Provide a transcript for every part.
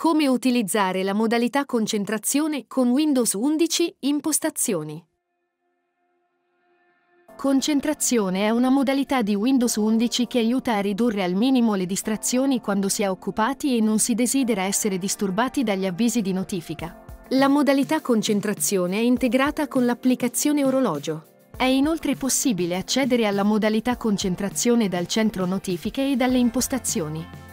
Come utilizzare la modalità concentrazione con Windows 11 Impostazioni. Concentrazione è una modalità di Windows 11 che aiuta a ridurre al minimo le distrazioni quando si è occupati e non si desidera essere disturbati dagli avvisi di notifica. La modalità concentrazione è integrata con l'applicazione orologio. È inoltre possibile accedere alla modalità concentrazione dal centro notifiche e dalle impostazioni.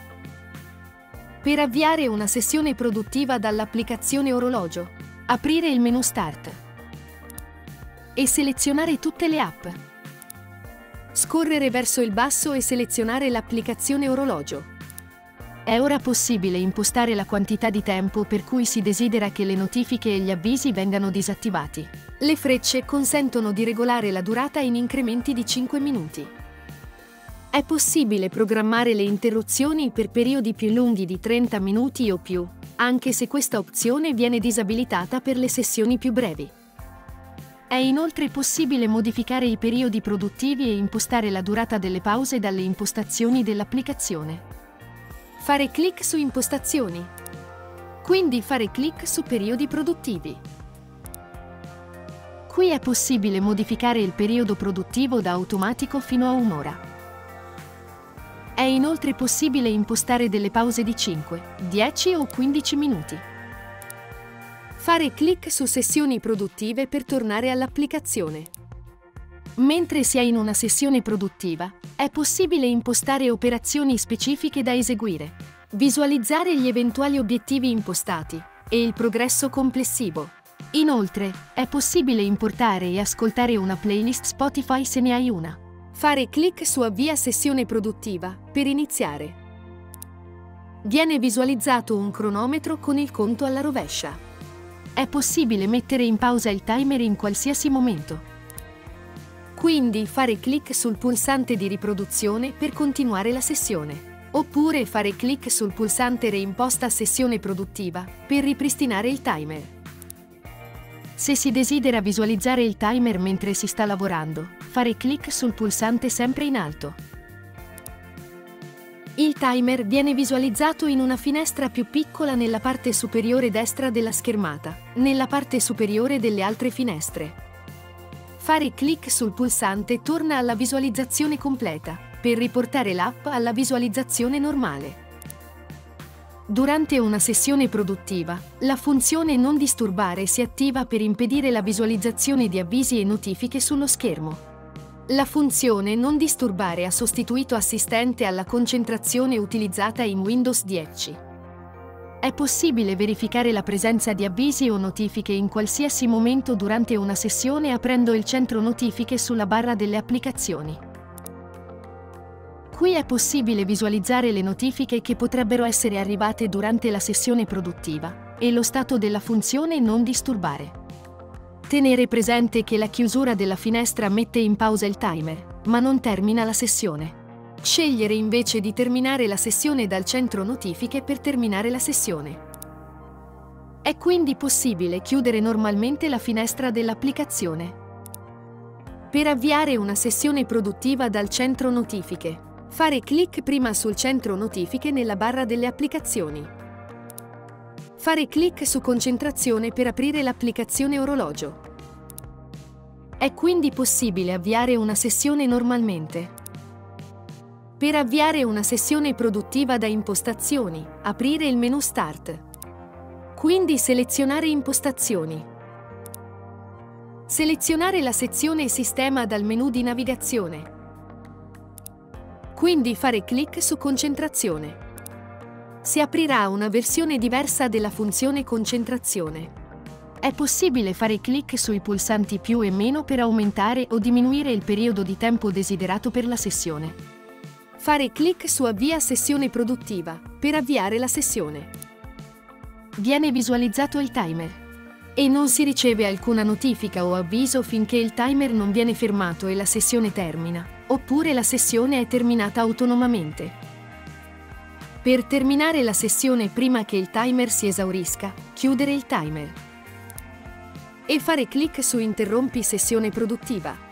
Per avviare una sessione produttiva dall'applicazione orologio, aprire il menu Start e selezionare tutte le app. Scorrere verso il basso e selezionare l'applicazione orologio. È ora possibile impostare la quantità di tempo per cui si desidera che le notifiche e gli avvisi vengano disattivati. Le frecce consentono di regolare la durata in incrementi di 5 minuti. È possibile programmare le interruzioni per periodi più lunghi di 30 minuti o più, anche se questa opzione viene disabilitata per le sessioni più brevi. È inoltre possibile modificare i periodi produttivi e impostare la durata delle pause dalle impostazioni dell'applicazione. Fare clic su Impostazioni. Quindi fare clic su Periodi produttivi. Qui è possibile modificare il periodo produttivo da automatico fino a un'ora. È inoltre possibile impostare delle pause di 5, 10 o 15 minuti. Fare clic su Sessioni produttive per tornare all'applicazione. Mentre si è in una sessione produttiva, è possibile impostare operazioni specifiche da eseguire, visualizzare gli eventuali obiettivi impostati e il progresso complessivo. Inoltre, è possibile importare e ascoltare una playlist Spotify se ne hai una. Fare clic su Avvia sessione produttiva per iniziare. Viene visualizzato un cronometro con il conto alla rovescia. È possibile mettere in pausa il timer in qualsiasi momento. Quindi fare clic sul pulsante di riproduzione per continuare la sessione. Oppure fare clic sul pulsante Reimposta sessione produttiva per ripristinare il timer. Se si desidera visualizzare il timer mentre si sta lavorando, fare clic sul pulsante sempre in alto. Il timer viene visualizzato in una finestra più piccola nella parte superiore destra della schermata, nella parte superiore delle altre finestre. Fare clic sul pulsante torna alla visualizzazione completa, per riportare l'app alla visualizzazione normale. Durante una sessione produttiva, la funzione Non disturbare si attiva per impedire la visualizzazione di avvisi e notifiche sullo schermo. La funzione Non disturbare ha sostituito assistente alla concentrazione utilizzata in Windows 10. È possibile verificare la presenza di avvisi o notifiche in qualsiasi momento durante una sessione aprendo il centro notifiche sulla barra delle applicazioni. Qui è possibile visualizzare le notifiche che potrebbero essere arrivate durante la sessione produttiva e lo stato della funzione Non disturbare. Tenere presente che la chiusura della finestra mette in pausa il timer, ma non termina la sessione. Scegliere invece di terminare la sessione dal centro notifiche per terminare la sessione. È quindi possibile chiudere normalmente la finestra dell'applicazione. Per avviare una sessione produttiva dal centro notifiche, fare clic prima sul centro notifiche nella barra delle applicazioni. Fare clic su Concentrazione per aprire l'applicazione orologio. È quindi possibile avviare una sessione normalmente. Per avviare una sessione produttiva da Impostazioni, aprire il menu Start. Quindi selezionare Impostazioni. Selezionare la sezione Sistema dal menu di navigazione. Quindi fare clic su Concentrazione. Si aprirà una versione diversa della funzione Concentrazione. È possibile fare clic sui pulsanti più e meno per aumentare o diminuire il periodo di tempo desiderato per la sessione. Fare clic su Avvia sessione produttiva per avviare la sessione. Viene visualizzato il timer e non si riceve alcuna notifica o avviso finché il timer non viene fermato e la sessione termina, oppure la sessione è terminata autonomamente. Per terminare la sessione prima che il timer si esaurisca, chiudere il timer e fare clic su Interrompi sessione produttiva.